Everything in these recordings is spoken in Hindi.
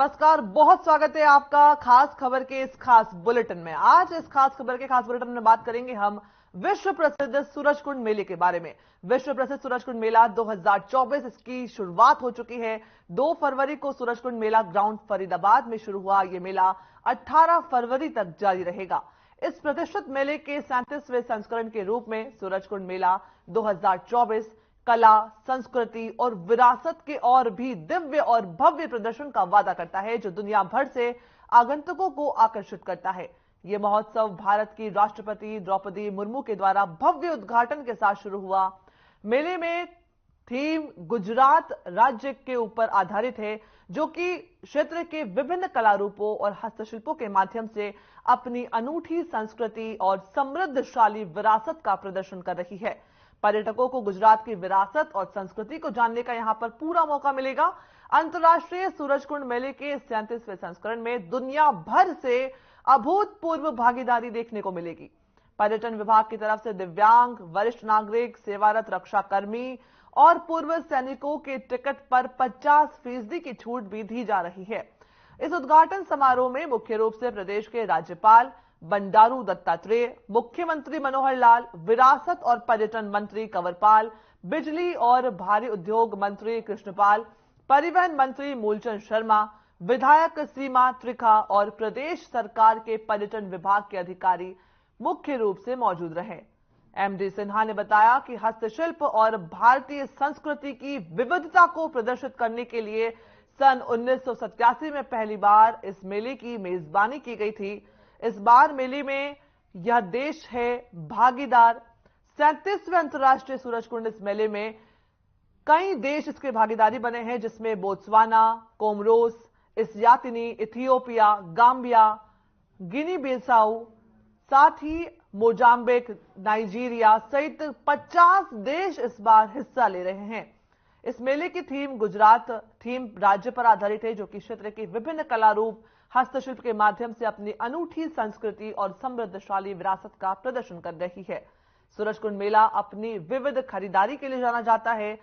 नमस्कार, बहुत स्वागत है आपका खास खबर के इस खास बुलेटिन में। आज इस खास खबर के खास बुलेटिन में बात करेंगे हम विश्व प्रसिद्ध सूरजकुंड मेले के बारे में। विश्व प्रसिद्ध सूरजकुंड मेला 2024 इसकी शुरुआत हो चुकी है। 2 फरवरी को सूरजकुंड मेला ग्राउंड फरीदाबाद में शुरू हुआ। यह मेला 18 फरवरी तक जारी रहेगा। इस प्रतिष्ठित मेले के 37वें संस्करण के रूप में सूरजकुंड मेला 2024 कला, संस्कृति और विरासत के और भी दिव्य और भव्य प्रदर्शन का वादा करता है, जो दुनिया भर से आगंतुकों को आकर्षित करता है। यह महोत्सव भारत की राष्ट्रपति द्रौपदी मुर्मू के द्वारा भव्य उद्घाटन के साथ शुरू हुआ। मेले में थीम गुजरात राज्य के ऊपर आधारित है, जो कि क्षेत्र के विभिन्न कला रूपों और हस्तशिल्पों के माध्यम से अपनी अनूठी संस्कृति और समृद्धशाली विरासत का प्रदर्शन कर रही है। पर्यटकों को गुजरात की विरासत और संस्कृति को जानने का यहां पर पूरा मौका मिलेगा। अंतर्राष्ट्रीय सूरजकुंड मेले के 37वें संस्करण में दुनिया भर से अभूतपूर्व भागीदारी देखने को मिलेगी। पर्यटन विभाग की तरफ से दिव्यांग, वरिष्ठ नागरिक, सेवारत रक्षाकर्मी और पूर्व सैनिकों के टिकट पर 50% की छूट भी दी जा रही है। इस उद्घाटन समारोह में मुख्य रूप से प्रदेश के राज्यपाल बंडारू दत्तात्रेय, मुख्यमंत्री मनोहर लाल, विरासत और पर्यटन मंत्री कंवरपाल, बिजली और भारी उद्योग मंत्री कृष्णपाल, परिवहन मंत्री मूलचंद शर्मा, विधायक सीमा त्रिखा और प्रदेश सरकार के पर्यटन विभाग के अधिकारी मुख्य रूप से मौजूद रहे। एमडी सिन्हा ने बताया कि हस्तशिल्प और भारतीय संस्कृति की विविधता को प्रदर्शित करने के लिए सन 1987 में पहली बार इस मेले की मेजबानी की गई थी। इस बार मेले में यह देश है भागीदार। 37वें अंतर्राष्ट्रीय सूरजकुंड इस मेले में कई देश इसके भागीदारी बने हैं, जिसमें बोत्सवाना, कोमरोस, इस्वातिनी, इथियोपिया, गाम्बिया, गिनी बिसाऊ, साथ ही मोजाम्बिक, नाइजीरिया सहित 50 देश इस बार हिस्सा ले रहे हैं। इस मेले की थीम गुजरात थीम राज्य पर आधारित है, जो कि क्षेत्र के विभिन्न कला रूप, हस्तशिल्प के माध्यम से अपनी अनूठी संस्कृति और समृद्धशाली विरासत का प्रदर्शन कर रही है। सूरजकुंड मेला अपनी विविध खरीदारी के लिए जाना जाता है।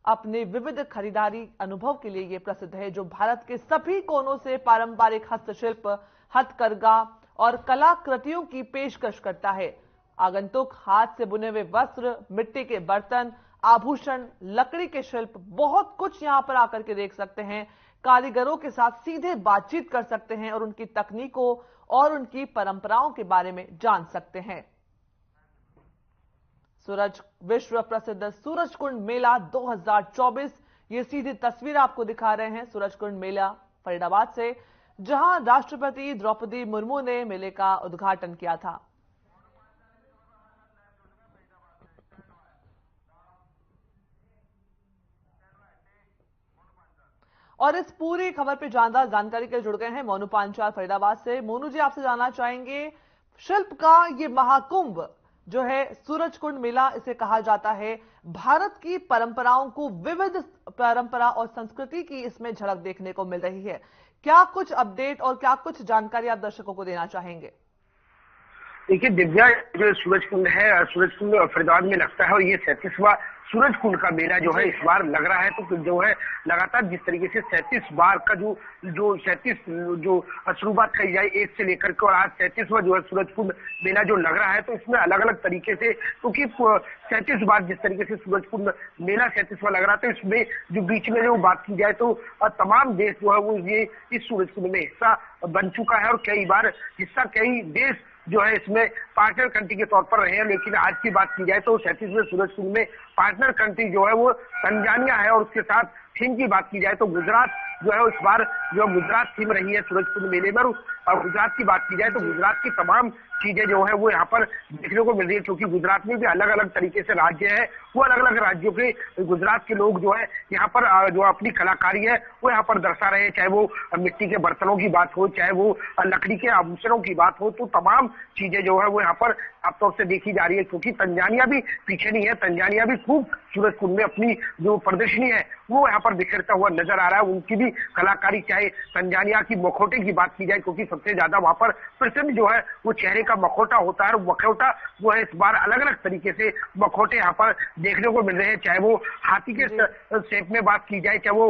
अपने विविध खरीदारी अनुभव के लिए यह प्रसिद्ध है, जो भारत के सभी कोनों से पारंपरिक हस्तशिल्प, हथकरघा और कलाकृतियों की पेशकश करता है। आगंतुक हाथ से बुने हुए वस्त्र, मिट्टी के बर्तन, आभूषण, लकड़ी के शिल्प, बहुत कुछ यहां पर आकर के देख सकते हैं। कारीगरों के साथ सीधे बातचीत कर सकते हैं और उनकी तकनीकों और उनकी परंपराओं के बारे में जान सकते हैं। विश्व प्रसिद्ध सूरजकुंड मेला 2024, ये सीधी तस्वीर आपको दिखा रहे हैं सूरजकुंड मेला फरीदाबाद से, जहां राष्ट्रपति द्रौपदी मुर्मू ने मेले का उद्घाटन किया था। और इस पूरी खबर पे जानकारी के लिए जुड़ गए हैं मोनू पांचाल फरीदाबाद से। मोनू जी, आपसे जानना चाहेंगे, शिल्प का ये महाकुंभ जो है सूरजकुंड मेला इसे कहा जाता है, भारत की परंपराओं को, विविध परंपरा और संस्कृति की इसमें झलक देखने को मिल रही है। क्या कुछ अपडेट और क्या कुछ जानकारी आप दर्शकों को देना चाहेंगे? देखिए दिव्या, जो सूरजकुंड है, सूरजकुंड फरीदाबाद में लगता है और ये 37वां सूरजकुंड का मेला जो है इस बार लग रहा है। तो जो है लगातार जिस तरीके से 37 बार का जो 37 जो शुरुआत कही जाए 1 से लेकर के, और आज 37वां जो है सूरजकुंड मेला जो लग रहा है, तो इसमें अलग अलग तरीके से, क्योंकि 37 बार जिस तरीके से सूरजकुंड मेला 37वां लग रहा था, इसमें जो बीच में जो बात की जाए तो तमाम देश जो है वो ये इस सूरजकुंड में हिस्सा बन चुका है और कई बार कई देश जो है इसमें पार्टनर कंट्री के तौर पर रहे हैं। लेकिन आज की बात की जाए तो 37वें सूरजकुंड में पार्टनर कंट्री जो है वो तंजानिया है, और उसके साथ थीम की बात की जाए तो गुजरात जो है इस बार जो गुजरात थीम रही है सूरजकुंड मेले में। और गुजरात की बात की जाए तो गुजरात की तमाम चीजें जो है वो यहाँ पर देखने को मिल रही है, क्योंकि गुजरात में भी अलग अलग तरीके से राज्य है, वो अलग अलग राज्यों के गुजरात के लोग जो है यहाँ पर जो अपनी कलाकारी है वो यहाँ पर दर्शा रहे हैं। चाहे वो मिट्टी के बर्तनों की बात हो, चाहे वो लकड़ी के आभूषणों की बात हो, तो तमाम चीजें जो है वो यहाँ पर साफ तौर से देखी जा रही है। क्योंकि तंजानिया भी पीछे नहीं है, तंजानिया भी खूब सूरजकुंड में अपनी जो प्रदर्शनी है वो यहाँ पर बिखरता हुआ नजर आ रहा है। उनकी भी कलाकारी, चाहे तंजानिया की मुखौटे की बात की जाए, क्योंकि सबसे ज्यादा वहां पर प्रसिद्ध जो है वो चेहरे का मखौटा होता है। और मखौटा जो है इस बार अलग अलग तरीके से मखौटे यहाँ पर देखने को मिल रहे हैं, चाहे वो हाथी के शेप में बात की जाए, चाहे वो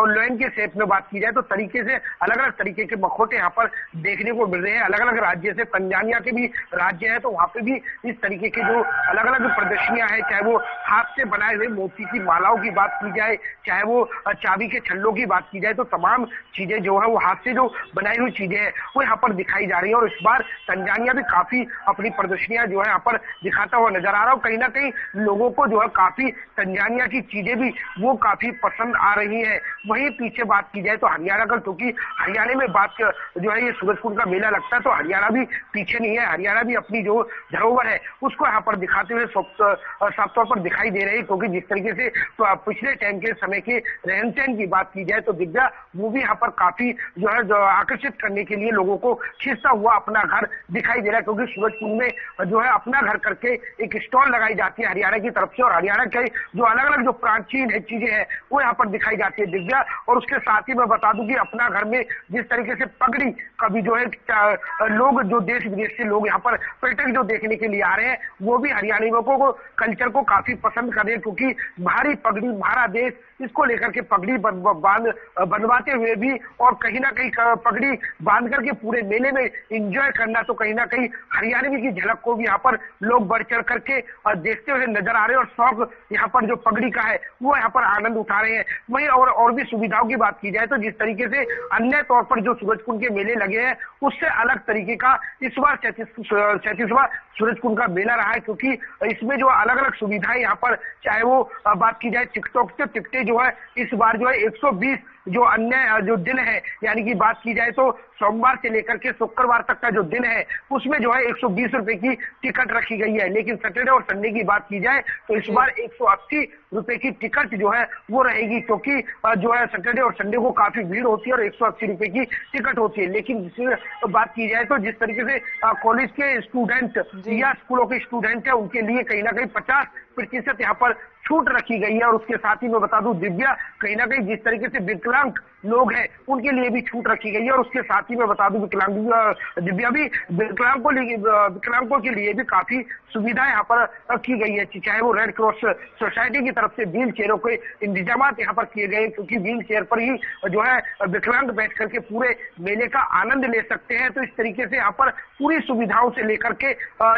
लोयन के शेप में बात की जाए, तो तरीके से अलग अलग तरीके के मखौटे यहाँ पर देखने को मिल रहे हैं। अलग अलग राज्य से, तंजानिया के भी राज्य है तो वहां पे भी इस तरीके के जो अलग अलग प्रदर्शनियां हैं, चाहे वो हाथ से बनाए हुए मोती की मालाओं की बात की जाए, चाहे वो चाबी के छल्लों की बात की जाए, तो तमाम चीजें जो है वो हाथ से जो बनाई हुई चीजें हैं वो यहाँ पर दिखाई जा रही है। और इस बार तंजानिया भी काफी अपनी प्रदर्शनियां जो है यहाँ पर दिखाता हुआ नजर आ रहा है। कहीं ना कहीं लोगों को जो है काफी तंजानिया की चीजें भी वो काफी पसंद आ रही है। वहीं पीछे बात की जाए तो हरियाणा का, क्योंकि हरियाणा में बात जो है ये सूरजकुंड का मेला लगता है, तो हरियाणा भी पीछे नहीं है। हरियाणा भी अपनी जो धरोहर है उसको यहाँ पर दिखाते हुए साफ तौर पर दिखाई दे रही है। क्योंकि जिस तरीके से तो पिछले टाइम के समय के रहन सहन की बात की जाए तो दिव्या, वो भी यहाँ पर काफी जो है आकर्षित करने के लिए लोगों को खींचता हुआ अपना घर दिखाई दे रहा है। क्योंकि सूरजकुंड में जो है अपना घर करके एक स्टॉल लगाई जाती है हरियाणा की तरफ से, और हरियाणा के जो अलग अलग जो प्राचीन चीजें हैं वो यहाँ पर दिखाई जाती है दिव्या। और उसके साथ ही मैं बता दूं कि अपना घर में जिस तरीके से पगड़ी का भी जो है लोग, जो देश विदेश से लोग यहाँ पर पर्यटक जो देखने के लिए आ रहे हैं, वो भी हरियाणियों को कल्चर को काफी पसंद कर रहे हैं। क्योंकि भारी पगड़ी, हमारा देश, इसको लेकर के पगड़ी बनवाते हुए भी और कहीं ना कहीं पगड़ी बांध करके पूरे मेले में एंजॉय करना, तो कहीं ना कहीं हरियाणवी की झलक को भी यहाँ पर लोग बढ़ चढ़ करके और देखते हुए नजर आ रहे हैं। और शौक यहाँ पर जो पगड़ी का है वो यहाँ पर आनंद उठा रहे हैं। वहीं और भी सुविधाओं की बात की जाए तो जिस तरीके से अन्य तौर पर जो सूरजकुंड के मेले लगे हैं उससे अलग तरीके का इस बार 37वां सूरजकुंड का मेला रहा है। क्योंकि इसमें जो अलग अलग सुविधाएं यहाँ पर, चाहे वो बात की जाए टिकटॉक से, टिकटें जो है इस बार जो है 120 जो अन्य जो दिन है, यानी कि बात की जाए तो सोमवार से लेकर के शुक्रवार तक का जो दिन है उसमें जो है 120 रुपए की टिकट रखी गई है। लेकिन सैटरडे और संडे की बात की जाए तो इस बार 180 रुपए की टिकट जो है वो रहेगी। क्योंकि जो है सैटरडे और संडे को काफी भीड़ होती है और 180 रुपए की टिकट होती है। लेकिन बात की जाए तो जिस तरीके से कॉलेज के स्टूडेंट या स्कूलों के स्टूडेंट है, उनके लिए कहीं ना कहीं 50% यहाँ पर छूट रखी गई है। और उसके साथ ही मैं बता दूं दिव्या, कहीं ना कहीं जिस तरीके से विकलांग लोग हैं उनके लिए भी छूट रखी गई है। और उसके साथ ही मैं बता दूं दिव्या भी विकलांगों के लिए भी काफी सुविधाएं यहाँ पर की गई है। चाहे वो रेड क्रॉस सोसाइटी की तरफ से व्हील चेयरों के इंतजाम यहाँ पर किए गए, क्योंकि व्हील चेयर पर ही जो है विकलांग बैठ करके पूरे मेले का आनंद ले सकते हैं। तो इस तरीके से यहाँ पर पूरी सुविधाओं से लेकर के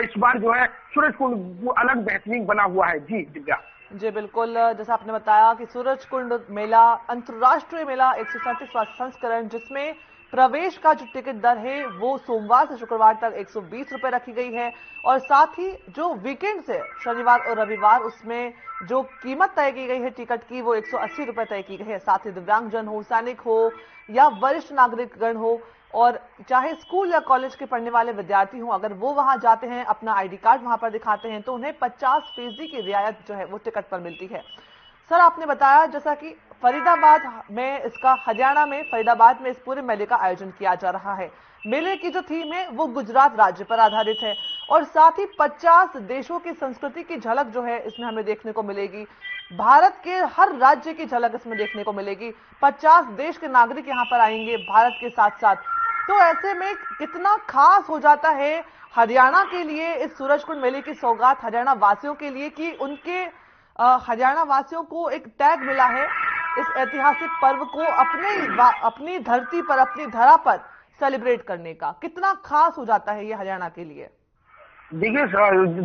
इस बार जो है सूरजकुंड अलग बेहतरीन बना हुआ है। जी दिव्या। जी बिल्कुल, जैसा आपने बताया कि सूरजकुंड मेला अंतर्राष्ट्रीय मेला 137वां संस्करण, जिसमें प्रवेश का जो टिकट दर है वो सोमवार से शुक्रवार तक 120 रुपए रखी गई है। और साथ ही जो वीकेंड से शनिवार और रविवार, उसमें जो कीमत तय की गई है टिकट की वो 180 रुपए तय की गई है। साथ ही दिव्यांगजन हो, सैनिक हो या वरिष्ठ नागरिकगण हो, और चाहे स्कूल या कॉलेज के पढ़ने वाले विद्यार्थी हों, अगर वो वहां जाते हैं, अपना आईडी कार्ड वहां पर दिखाते हैं, तो उन्हें 50% की रियायत जो है वो टिकट पर मिलती है। सर, आपने बताया जैसा कि फरीदाबाद में, इसका हरियाणा में फरीदाबाद में इस पूरे मेले का आयोजन किया जा रहा है। मेले की जो थीम है वो गुजरात राज्य पर आधारित है, और साथ ही 50 देशों की संस्कृति की झलक जो है इसमें हमें देखने को मिलेगी। भारत के हर राज्य की झलक इसमें देखने को मिलेगी। 50 देश के नागरिक यहाँ पर आएंगे भारत के साथ साथ। तो ऐसे में कितना खास हो जाता है हरियाणा के लिए इस सूरजकुंड मेले की सौगात हरियाणा वासियों के लिए, कि उनके हरियाणा वासियों को एक टैग मिला है इस ऐतिहासिक पर्व को अपनी धरती पर, अपनी धरा पर सेलिब्रेट करने का। कितना खास हो जाता है ये हरियाणा के लिए? देखिए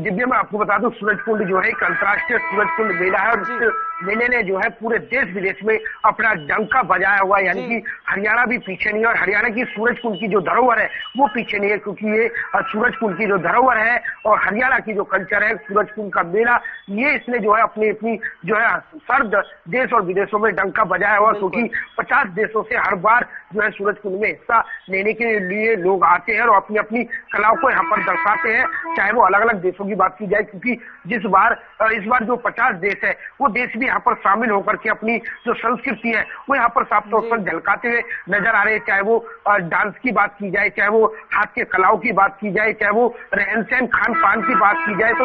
दिव्या, मैं आपको बता दूं सूरजकुंड जो है एक अंतर्राष्ट्रीय सूरजकुंड मेला है, और इस मेले ने जो है पूरे देश विदेश में अपना डंका बजाया हुआ है। यानी कि हरियाणा भी पीछे नहीं है, और हरियाणा की सूरजकुंड की जो धरोहर है वो पीछे नहीं है। क्योंकि ये सूरजकुंड की जो धरोहर है और हरियाणा की जो कल्चर है, सूरजकुंड का मेला, ये इसने जो है अपनी जो है सर्द देश और विदेशों में डंका बजाया हुआ। क्योंकि 50 देशों से हर बार जो है सूरजकुंड में हिस्सा लेने के लिए लोग आते हैं और अपनी अपनी कलाओं को यहाँ पर दर्शाते हैं। चाहे वो अलग अलग देशों की बात की जाए, क्योंकि इस बार जो 50 देश है वो देश भी यहाँ पर शामिल होकर के अपनी जो संस्कृति है वो यहाँ पर साफ तौर पर झलकाते हुए नजर आ रहे हैं। चाहे वो डांस की बात की जाए, चाहे वो हाथ के कलाओं की बात की जाए, चाहे वो रहन सहन खान पान की बात की जाए, तो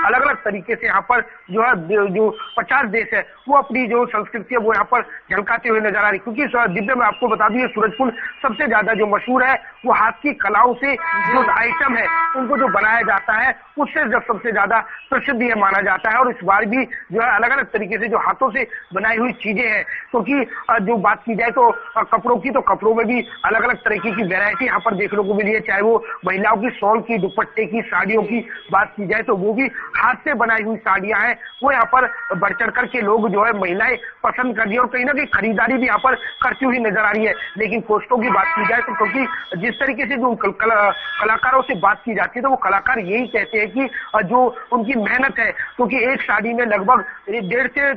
अलग अलग तरीके से यहाँ पर जो है जो 50 देश है वो अपनी जो संस्कृति है वो यहाँ पर झलकाते हुए नजर आ रही। क्योंकि दिव्या मैं आपको बता दूं, सूरजकुंड सबसे ज्यादा जो मशहूर है वो हाथ की कलाओं से जो आइटम है उनको जो बनाया जाता है उससे जब सबसे ज्यादा प्रसिद्ध ये माना जाता है। और इस बार भी जो है अलग अलग तरीके से जो हाथों से बनाई हुई चीजें हैं, क्योंकि जो बात की जाए तो कपड़ों की, तो कपड़ों में भी अलग अलग तरीके की वैरायटी यहाँ पर देखने को मिली है। चाहे वो महिलाओं की शॉल की, दुपट्टे की, साड़ियों की बात की जाए तो वो भी हाथ से बनाई हुई साड़ियां हैं वो यहाँ पर बढ़ चढ़ करके लोग जो है महिलाएं पसंद कर रही है और कहीं ना कहीं खरीदारी भी यहाँ पर करती हुई नजर आ रही है। लेकिन कॉस्टों की बात की जाए तो क्योंकि जिस तरीके से जो कलाकारों से बात की जाती है तो वो कलाकार यही कहते हैं कि जो उनकी मेहनत है, क्योंकि एक साड़ी में लगभग 1.5 से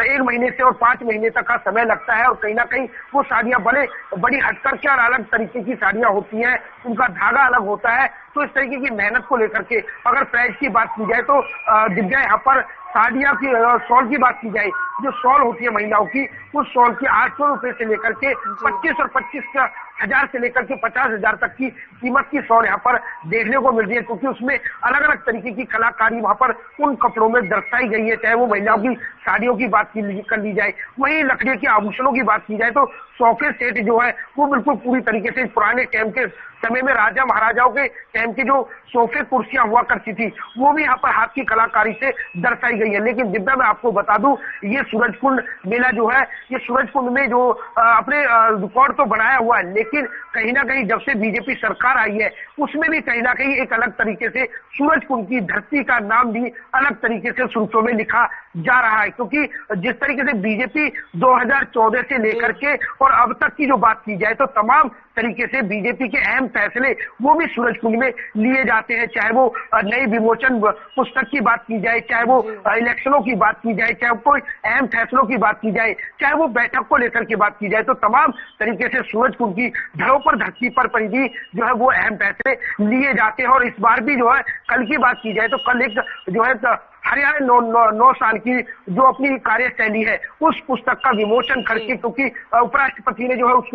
1 महीने से और 5 महीने तक का समय लगता है और कहीं ना कहीं वो साड़ियां बड़ी हटकर के और अलग तरीके की साड़ियां होती हैं, उनका धागा अलग होता है। तो इस तरीके की मेहनत को लेकर के अगर प्राइस की बात की जाए तो दिव्या यहाँ पर साड़ियां की शॉल की बात की जाए, जो शॉल होती है महिलाओं की, उस शॉल की 800 रुपए से लेकर के 25 और 25,000 से लेकर के 50,000 तक की कीमत की शॉल यहाँ पर देखने को मिल रही है। क्योंकि उसमें अलग अलग तरीके की कलाकारी वहां पर उन कपड़ों में दर्शाई गई है। चाहे वो महिलाओं की साड़ियों की बात कर ली जाए, वहीं लकड़ी के आभूषणों की बात की जाए तो सोफे सेट जो है वो बिल्कुल पूरी तरीके से पुराने टाइम के समय में राजा महाराजाओं के टाइम की जो सोफे कुर्सियां हुआ करती थी वो भी यहाँ पर हाथ की कलाकारी से दर्शाई गई है। लेकिन दिव्या मैं आपको बता दूं, ये सूरजकुंड मेला जो है ये सूरजकुंड में जो अपने रिकॉर्ड तो बनाया हुआ है, लेकिन कहीं ना कहीं जब से बीजेपी सरकार आई है उसमें भी कहीं ना कहीं एक अलग तरीके से सूरजकुंड की धरती का नाम भी अलग तरीके से सूत्रों में लिखा जा रहा है। क्योंकि जिस तरीके से बीजेपी 2014 से लेकर के और अब तक की जो बात की जाए तो तमाम तरीके से बीजेपी के अहम फैसले वो भी सूरजकुंड में लिए जाते हैं। चाहे वो नई विमोचन पुस्तक की बात की जाए, चाहे वो इलेक्शनों की बात की जाए, चाहे कोई अहम फैसलों की बात की जाए, चाहे वो बैठक को लेकर के बात की जाए, तो तमाम तरीके से सूरजकुंड की धरती पर परिधि जो है वो अहम फैसले लिए जाते हैं। और इस बार भी जो है कल की बात की जाए तो कल एक जो है हरियाणा 9 साल की जो अपनी कार्यशैली है उस पुस्तक का विमोचन करके, क्योंकि उपराष्ट्रपति ने जो है उस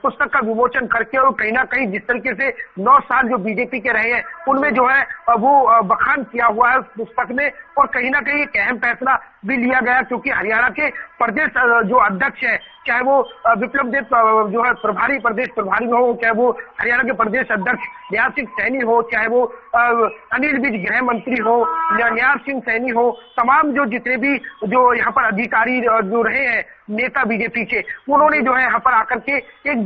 पुस्तक का विमोचन करके और कहीं ना कहीं जिस तरीके से 9 साल जो बीजेपी के रहे हैं उनमें जो है वो बखान किया हुआ है उस पुस्तक में। और कहीं ना कहीं एक अहम फैसला भी लिया गया, क्योंकि हरियाणा के प्रदेश जो अध्यक्ष है, चाहे वो विप्लव देव जो है प्रदेश प्रभारी हो, चाहे वो हरियाणा के प्रदेश अध्यक्ष निहार सिंह सैनी हो, चाहे वो अनिल विज गृह मंत्री हो, निहार सिंह सैनी हो, तमाम जो जितने भी जो यहाँ पर अधिकारी जो रहे हैं नेता बीजेपी के, उन्होंने जो है यहाँ पर आकर के एक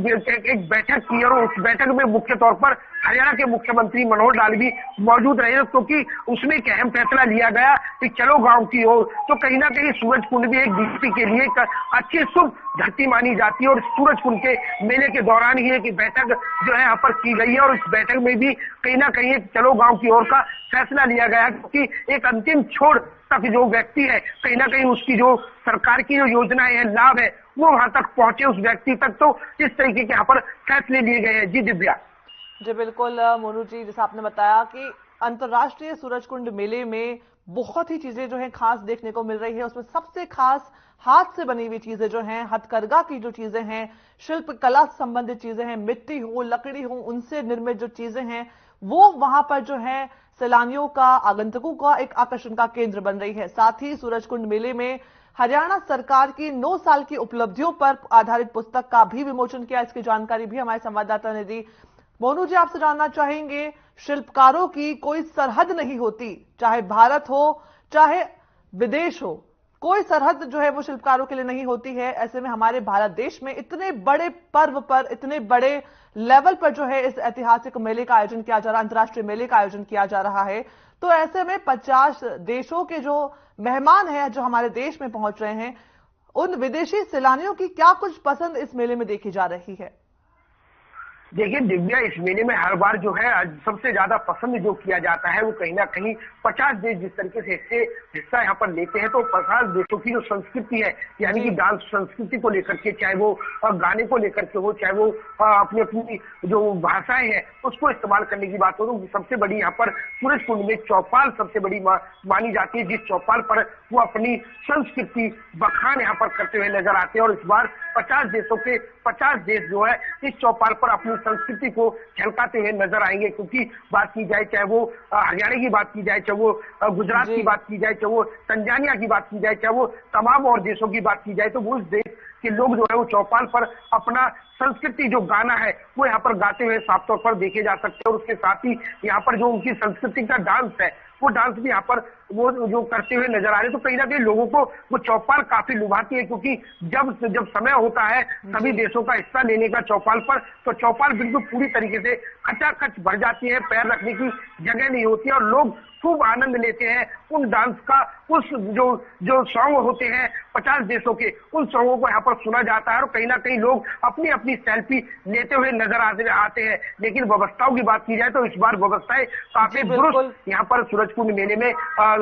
बैठक की और उस बैठक में मुख्य तौर पर हरियाणा के मुख्यमंत्री मनोहर लाल भी मौजूद रहे, क्योंकि उसमें एक अहम फैसला लिया गया कि चलो गांव की ओर। तो कहीं ना कहीं सूरजकुंड भी एक बीजेपी के लिए एक अच्छी शुभ धरती मानी जाती है और सूरजकुंड के मेले के दौरान ही एक बैठक जो है यहाँ पर की गई है और इस बैठक में भी कहीं ना कहीं एक चलो गांव की ओर का फैसला लिया गया, क्योंकि एक अंतिम छोर तक जो व्यक्ति है कहीं ना कहीं उसकी जो सरकार की जो योजनाएं हैं, लाभ है, वो वहां तक पहुंचे उस व्यक्ति तक। तो इस तरीके के यहाँ पर फैसले लिए गए हैं। जी दिव्या। जी बिल्कुल मोनू जी, जैसा आपने बताया कि अंतर्राष्ट्रीय सूरजकुंड मेले में बहुत ही चीजें जो हैं खास देखने को मिल रही है। उसमें सबसे खास हाथ से बनी हुई चीजें जो हैं, हथकरघा की जो चीजें हैं, शिल्प कला से संबंधित चीजें हैं, मिट्टी हो, लकड़ी हो, उनसे निर्मित जो चीजें हैं वो वहां पर जो है सैलानियों का, आगंतुकों का एक आकर्षण का केंद्र बन रही है। साथ ही सूरजकुंड मेले में हरियाणा सरकार की 9 साल की उपलब्धियों पर आधारित पुस्तक का भी विमोचन किया। इसकी जानकारी भी हमारे संवाददाता ने दी। मोनू जी, आपसे जानना चाहेंगे, शिल्पकारों की कोई सरहद नहीं होती, चाहे भारत हो चाहे विदेश हो, कोई सरहद जो है वो शिल्पकारों के लिए नहीं होती है। ऐसे में हमारे भारत देश में इतने बड़े पर्व पर, इतने बड़े लेवल पर जो है इस ऐतिहासिक मेले का आयोजन किया जा रहा है, अंतर्राष्ट्रीय मेले का आयोजन किया जा रहा है, तो ऐसे में 50 देशों के जो मेहमान हैं जो हमारे देश में पहुंच रहे हैं, उन विदेशी सैलानियों की क्या कुछ पसंद इस मेले में देखी जा रही है? देखिए दिव्या, इस मेले में हर बार जो है सबसे ज्यादा पसंद जो किया जाता है वो कहीं ना कहीं 50 देश जिस तरीके से हिस्सा यहाँ पर लेते हैं, तो 50 देशों की जो संस्कृति है, यानी कि डांस संस्कृति को लेकर के, चाहे वो गाने को लेकर के हो, चाहे वो अपनी अपनी जो भाषाएं हैं उसको इस्तेमाल करने की बात हो, तो सबसे बड़ी यहाँ पर सूरज कुंड में चौपाल सबसे बड़ी मानी जाती है, जिस चौपाल पर वो अपनी संस्कृति बखान यहाँ पर करते हुए नजर आते हैं। और इस बार 50 देशों के 50 देश जो है इस चौपाल पर अपनी संस्कृति को झलकाते हुए नजर आएंगे, क्योंकि बात की जाए, चाहे वो हरियाणा की बात की जाए, चाहे वो गुजरात की बात की जाए, चाहे वो तंजानिया की बात की जाए, चाहे वो तमाम और देशों की बात की जाए, तो वो उस देश के लोग जो है वो चौपाल पर अपना संस्कृति जो गाना है वो यहाँ पर गाते हुए साफ तौर पर देखे जा सकते हैं। और उसके साथ ही यहाँ पर जो उनकी संस्कृति का डांस है वो डांस भी यहाँ पर वो जो करते हुए नजर आ रहे हैं, तो कहीं ना कहीं लोगों को वो चौपाल काफी लुभाती है, क्योंकि जब समय होता है सभी देशों का हिस्सा लेने का चौपाल पर, तो चौपाल बिल्कुल पूरी तरीके से खचाखच भर जाती है, पैर रखने की जगह नहीं होती है और लोग खूब आनंद लेते हैं उन डांस का। उस जो सॉन्ग होते हैं 50 देशों के, उन सॉन्गों को यहाँ पर सुना जाता है और कहीं ना कहीं लोग अपनी अपनी सेल्फी लेते हुए नजर आते हैं। लेकिन व्यवस्थाओं की बात की जाए तो इस बार व्यवस्थाएं काफी दुरुस्त यहाँ पर सूरजकुंड मेले में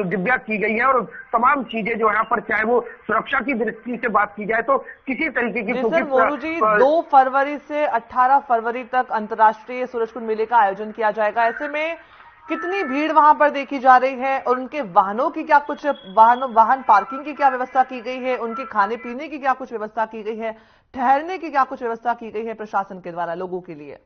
दिव्या की गई है, और तमाम चीजें जो यहाँ पर, चाहे वो सुरक्षा की दृष्टि से बात की जाए तो किसी तरीके की, मोनू जी 2 फरवरी से 18 फरवरी तक अंतर्राष्ट्रीय सूरजकुंड मेले का आयोजन किया जाएगा। ऐसे में कितनी भीड़ वहां पर देखी जा रही है और उनके वाहनों की क्या कुछ वाहन पार्किंग की क्या व्यवस्था की गई है, उनके खाने पीने की क्या कुछ व्यवस्था की गई है, ठहरने की क्या कुछ व्यवस्था की गई है प्रशासन के द्वारा लोगों के लिए?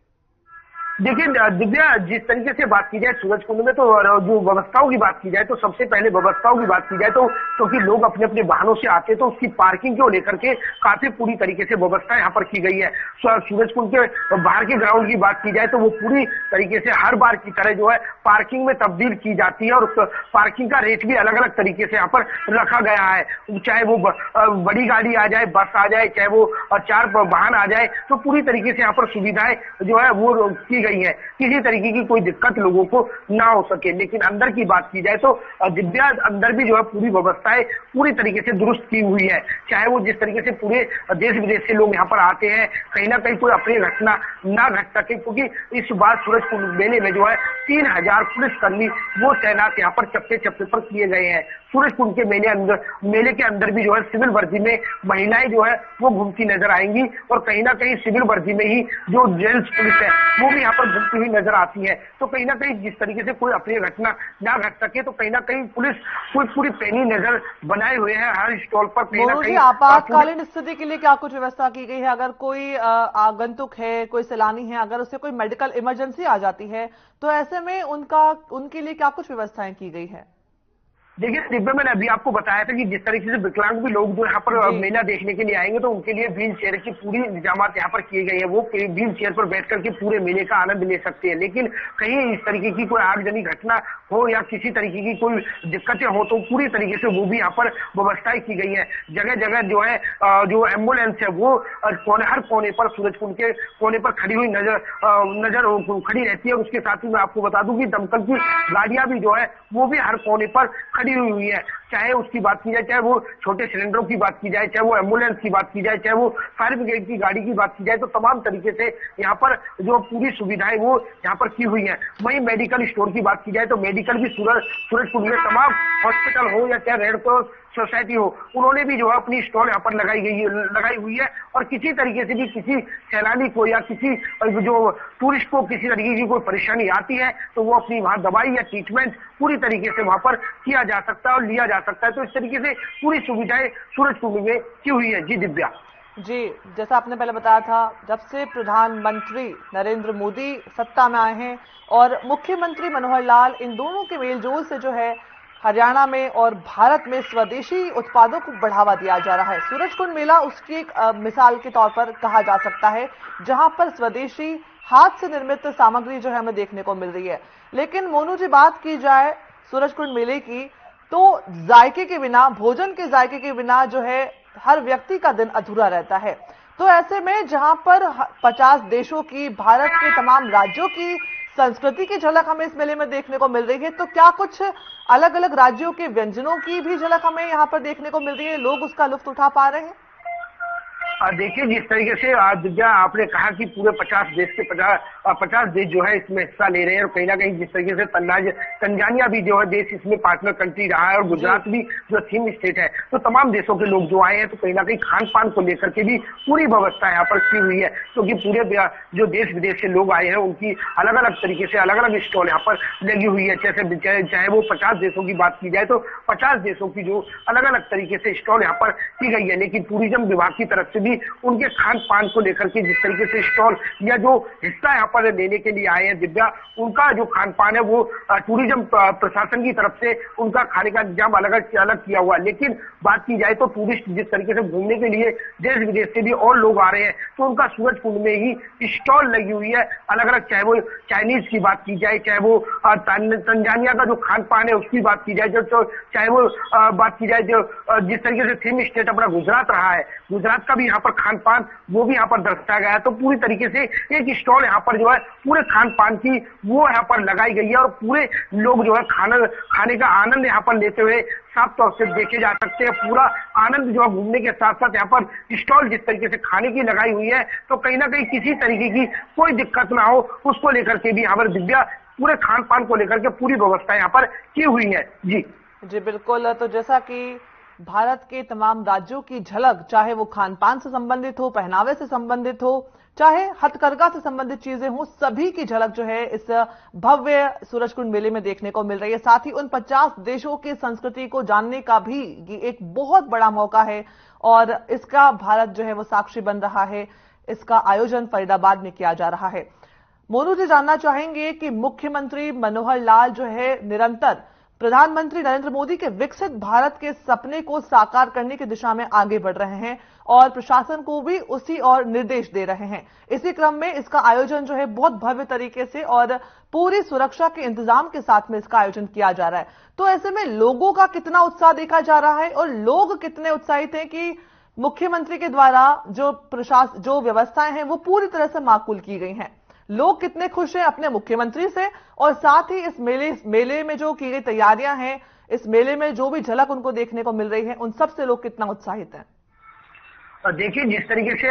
देखिए दिव्या, जिस तरीके से बात की जाए सूरजकुंड में, तो जो व्यवस्थाओं की बात की जाए तो सबसे पहले व्यवस्थाओं की बात की जाए तो क्योंकि लोग अपने अपने वाहनों से आते हैं तो उसकी पार्किंग को लेकर के काफी पूरी तरीके से व्यवस्था यहाँ पर की गई है। सूरजकुंड के बाहर के ग्राउंड की बात की जाए तो वो पूरी तरीके से हर बार की तरह जो है पार्किंग में तब्दील की जाती है और उस पार्किंग का रेट भी अलग अलग तरीके से यहाँ पर रखा गया है, चाहे वो बड़ी गाड़ी आ जाए, बस आ जाए, चाहे वो 4 वाहन आ जाए, तो पूरी तरीके से यहाँ पर सुविधाएं जो है वो की गई है, किसी तरीके की कोई दिक्कत लोगों को ना हो सके। लेकिन अंदर की बात की जाए तो दिव्या अंदर भी जो है पूरी व्यवस्थाएं पूरी तरीके से दुरुस्त की हुई है, चाहे वो जिस तरीके से पूरे देश विदेश से लोग यहाँ पर आते हैं, कहीं ना कहीं कोई अप्रिय घटना ना घट सके, क्योंकि इस बार सूरजकुंड मेले में जो है 3000 पुलिसकर्मी वो तैनात यहाँ पर चप्पे चप्पे पर किए गए हैं। सूरजकुंड के मेले के अंदर भी जो है सिविल वर्दी में महिलाएं जो है वो घूमती नजर आएंगी और कहीं ना कहीं सिविल वर्दी में ही जो जेंट्स पुलिस है वो भी यहाँ पर घूमती हुई नजर आती है। तो कहीं ना कहीं जिस तरीके से कोई अप्रिय घटना ना घट सके, तो कहीं ना कहीं पुलिस पूरी पैनी नजर बनाए हुए है हर स्टॉल पर। कहीं ना कहीं आपातकालीन स्थिति के लिए क्या कुछ व्यवस्था की गई है? अगर कोई आगंतुक है, कोई सैलानी है, अगर उसे कोई मेडिकल इमरजेंसी आ जाती है तो ऐसे में उनके लिए क्या कुछ व्यवस्थाएं की गई है? देखिए दिव्या, मैंने अभी आपको बताया था कि जिस तरीके से विकलांग भी लोग जो यहाँ पर मेला देखने के लिए आएंगे तो उनके लिए व्हील चेयर की पूरी इंतजामात यहाँ पर किए गए हैं, वो व्हील चेयर पर बैठ करके पूरे मेले का आनंद ले सकते हैं। लेकिन कहीं इस तरीके की कोई आगजनी घटना हो या किसी तरीके की कोई दिक्कतें हो तो पूरी तरीके से वो भी यहाँ पर व्यवस्थाएं की गई है। जगह जगह जो है जो एम्बुलेंस है वो हर कोने पर, सूरजकुंड के कोने पर खड़ी हुई नजर खड़ी रहती है। उसके साथ ही मैं आपको बता दूं कि दमकल की गाड़ियां भी जो है वो भी हर कोने पर खड़ी हुई है, चाहे उसकी बात की जाए, चाहे वो छोटे सिलेंडरों की बात की जाए, चाहे वो एम्बुलेंस की बात की जाए, चाहे वो फायर ब्रिगेड की गाड़ी की बात की जाए, तो तमाम तरीके से यहाँ पर जो पूरी सुविधाएं वो यहाँ पर की हुई है। वहीं मेडिकल स्टोर की बात की जाए तो मेडिकल भी सूरजकुंड में तमाम हॉस्पिटल हो या चाहे रेड क्रॉस सोसाइटी हो, उन्होंने भी जो है अपनी स्टॉल यहाँ पर लगाई हुई है और किसी तरीके से भी किसी सैलानी को या किसी जो टूरिस्ट को किसी तरीके की कोई परेशानी आती है तो वो अपनी वहां दवाई या ट्रीटमेंट पूरी तरीके से वहां पर किया जा सकता है और लिया जा सकता है। तो इस तरीके से पूरी सुविधाएं सूरजकुंड में की हुई है। जी दिव्या जी, जैसा आपने पहले बताया था, जब से प्रधानमंत्री नरेंद्र मोदी सत्ता में आए हैं और मुख्यमंत्री मनोहर लाल, इन दोनों के मेलजोल से जो है हरियाणा में और भारत में स्वदेशी उत्पादों को बढ़ावा दिया जा रहा है। सूरजकुंड मेला उसकी एक मिसाल के तौर पर कहा जा सकता है, जहां पर स्वदेशी हाथ से निर्मित सामग्री जो है हमें देखने को मिल रही है। लेकिन मोनू जी, बात की जाए सूरजकुंड मेले की तो जायके के बिना, भोजन के जायके के बिना जो है हर व्यक्ति का दिन अधूरा रहता है। तो ऐसे में जहां पर 50 देशों की, भारत के तमाम राज्यों की संस्कृति की झलक हमें इस मेले में देखने को मिल रही है, तो क्या कुछ अलग अलग राज्यों के व्यंजनों की भी झलक हमें यहाँ पर देखने को मिल रही है? लोग उसका लुत्फ उठा पा रहे हैं? देखिए, जिस तरीके से दिव्या आपने कहा कि पूरे 50 देश के 50 देश जो है इसमें हिस्सा ले रहे हैं, और कहीं ना कहीं जिस तरीके से तंजानिया भी जो है देश इसमें पार्टनर कंट्री रहा है, और गुजरात भी जो थीम स्टेट है, तो तमाम देशों के लोग जो आए हैं, तो कहीं ना कहीं खान पान को लेकर के भी पूरी व्यवस्था यहाँ पर की हुई है, क्योंकि पूरे जो देश विदेश से लोग आए हैं उनकी अलग अलग तरीके से अलग अलग स्टॉल यहाँ पर लगी हुई है। जैसे चाहे वो 50 देशों की बात की जाए तो 50 देशों की जो अलग अलग तरीके से स्टॉल यहाँ पर की गई है, लेकिन टूरिज्म विभाग की तरफ से भी उनके खान पान को लेकर के जिस तरीके से स्टॉल या जो हिस्सा यहाँ पर लेने के लिए आए हैं दिव्या, उनका जो खान पान है वो टूरिज्म प्रशासन की तरफ से उनका खाने का इंतजाम अलग किया हुआ है। लेकिन बात की जाए तो टूरिस्ट जिस तरीके से घूमने के लिए देश विदेश से भी और लोग आ रहे हैं, तो उनका सूरजकुंड में ही स्टॉल लगी हुई है अलग अलग, चाहे वो चाइनीज की बात की जाए, चाहे वो तंजानिया का जो खान पान है उसकी बात की जाए, चाहे वो बात की जाए जो जिस तरीके से थीम स्टेट अपना गुजरात रहा है, गुजरात का भी यहाँ पर खान पान वो भी यहाँ पर दर्शाया गया है। तो पूरी तरीके से एक स्टॉल यहाँ पर जो है पूरे खान पान की वो यहाँ पर लगाई गई है, और पूरे लोग जो है खाने का आनंद यहाँ पर लेते हुए साफ तौर से देखे जा सकते हैं। पूरा आनंद जो है घूमने के साथ साथ यहाँ पर स्टॉल जिस तरीके से खाने की लगाई हुई है, तो कहीं ना कहीं किसी तरीके की कोई दिक्कत ना हो उसको लेकर के भी यहाँ पर दिव्या पूरे खान पान को लेकर के पूरी व्यवस्था यहाँ पर की हुई है। जी बिल्कुल। तो जैसा कि भारत के तमाम राज्यों की झलक, चाहे वो खान पान से संबंधित हो, पहनावे से संबंधित हो, चाहे हथकरघा से संबंधित चीजें हो, सभी की झलक जो है इस भव्य सूरजकुंड मेले में देखने को मिल रही है। साथ ही उन 50 देशों की संस्कृति को जानने का भी ये एक बहुत बड़ा मौका है, और इसका भारत जो है वो साक्षी बन रहा है। इसका आयोजन फरीदाबाद में किया जा रहा है। मोनू जी, जानना चाहेंगे कि मुख्यमंत्री मनोहर लाल जो है निरंतर प्रधानमंत्री नरेंद्र मोदी के विकसित भारत के सपने को साकार करने की दिशा में आगे बढ़ रहे हैं, और प्रशासन को भी उसी और निर्देश दे रहे हैं। इसी क्रम में इसका आयोजन जो है बहुत भव्य तरीके से और पूरी सुरक्षा के इंतजाम के साथ में इसका आयोजन किया जा रहा है। तो ऐसे में लोगों का कितना उत्साह देखा जा रहा है, और लोग कितने उत्साहित हैं कि मुख्यमंत्री के द्वारा जो व्यवस्थाएं हैं वो पूरी तरह से माकूल की गई हैं। लोग कितने खुश हैं अपने मुख्यमंत्री से, और साथ ही इस मेले में जो की गई तैयारियां हैं, इस मेले में जो भी झलक उनको देखने को मिल रही है, उन सब से लोग कितना उत्साहित हैं? देखिए, जिस तरीके से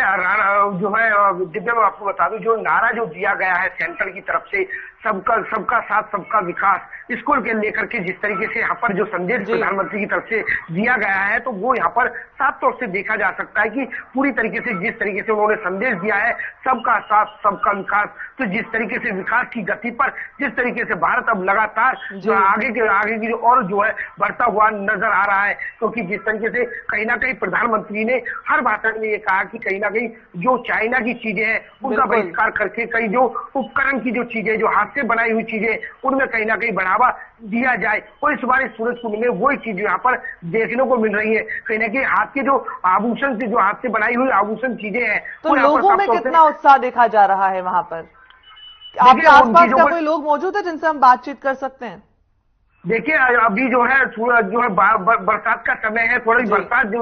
जो है दिव्या, मैं आपको बता दूं, जो नारा जो दिया गया है सेंटर की तरफ से, सबका साथ सबका विकास, इसको लेकर के जिस तरीके से यहाँ पर जो संदेश प्रधानमंत्री की तरफ से दिया गया है, तो वो यहाँ पर साफ तौर से देखा जा सकता है कि पूरी तरीके से जिस तरीके से उन्होंने संदेश दिया है, सबका साथ सबका विकास, तो जिस तरीके से विकास की गति पर जिस तरीके से भारत अब लगातार जो आगे की और जो है बढ़ता हुआ नजर आ रहा है, क्योंकि जिस तरीके से कहीं ना कहीं प्रधानमंत्री ने हर भाषण में ये कहा कि कहीं ना कहीं जो चाइना की चीजें हैं उनका बहिष्कार करके कई जो उपकरण की जो चीजें, जो हाथ से बनाई हुई चीजें, उनमें कहीं ना कहीं बढ़ावा दिया जाए। और इस बार सूरजकुंड में वही चीज यहाँ पर देखने को मिल रही है। कहीं ना कहीं हाथ के जो आभूषण से, जो हाथ से बनाई हुई आभूषण चीजें हैं, तो लोगों में कितना उत्साह देखा जा रहा है वहां पर? आपके आसपास क्या कोई लोग मौजूद है जिनसे हम बातचीत कर सकते हैं? देखिए, अभी जो है बरसात का समय है, थोड़ी बरसात जो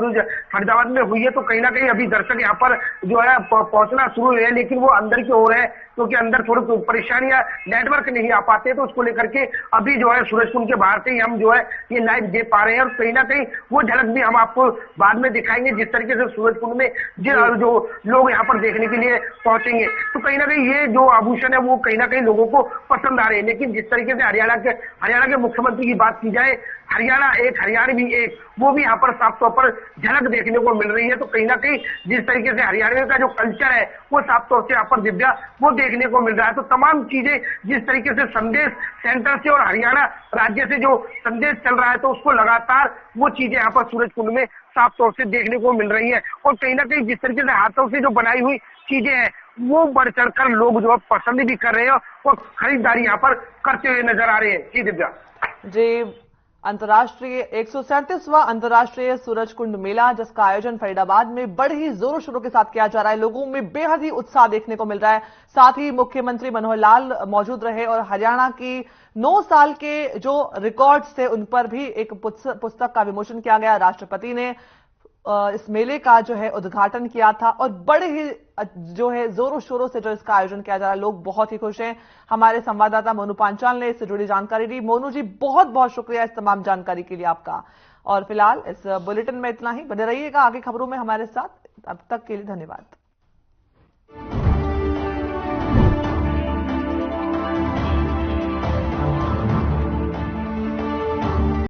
फरीदाबाद में हुई है, तो कहीं ना कहीं अभी दर्शक यहाँ पर जो है पहुंचना शुरू हुए हैं, लेकिन वो अंदर की ओर है, क्योंकि अंदर थोड़ी परेशानियां, नेटवर्क नहीं आ पाते, तो उसको लेकर के अभी जो है सूरजकुंड के बाहर से ही हम जो है ये लाइव दे पा रहे हैं। और कहीं ना कहीं वो झलक भी हम आपको बाद में दिखाएंगे, जिस तरीके से सूरजकुंड में जो लोग यहाँ पर देखने के लिए पहुंचेंगे, तो कहीं ना कहीं ये जो आभूषण है वो कहीं ना कहीं लोगों को पसंद आ रहे हैं। लेकिन जिस तरीके से हरियाणा के मुख्यमंत्री की बात की जाए, हरियाणा एक, हरियाणवी एक, वो भी यहाँ पर साफ तौर पर झलक देखने को मिल रही है। तो कहीं ना कहीं जिस तरीके से हरियाणा का जो कल्चर है वो साफ तौर से यहाँ पर दिव्या वो देखने को मिल रहा है। तो तमाम चीजें जिस तरीके से संदेश सेंटर से और हरियाणा राज्य से जो संदेश चल रहा है, तो उसको लगातार वो चीजें यहाँ पर सूरजकुंड में साफ तौर से देखने को मिल रही है। और कहीं ना कहीं जिस तरीके से हाथों से जो बनाई हुई चीजें हैं वो बढ़ चढ़कर लोग जो है पसंद भी कर रहे हैं और खरीदारी यहाँ पर करते हुए नजर आ रहे हैं। जी दिव्या जी, अंतर्राष्ट्रीय 137वां अंतर्राष्ट्रीय सूरजकुंड मेला, जिसका आयोजन फरीदाबाद में बड़े ही जोरों शोरों के साथ किया जा रहा है, लोगों में बेहद ही उत्साह देखने को मिल रहा है। साथ ही मुख्यमंत्री मनोहर लाल मौजूद रहे, और हरियाणा की 9 साल के जो रिकॉर्ड्स थे उन पर भी एक पुस्तक का विमोचन किया गया। राष्ट्रपति ने इस मेले का जो है उद्घाटन किया था, और बड़े ही जो है जोरों शोरों से जो इसका आयोजन किया जा रहा है, लोग बहुत ही खुश हैं। हमारे संवाददाता मोनू पांचाल ने इससे जुड़ी जानकारी दी। मोनू जी, बहुत बहुत शुक्रिया इस तमाम जानकारी के लिए आपका। और फिलहाल इस बुलेटिन में इतना ही। बने रहिएगा आगे खबरों में हमारे साथ। अब तक के लिए धन्यवाद।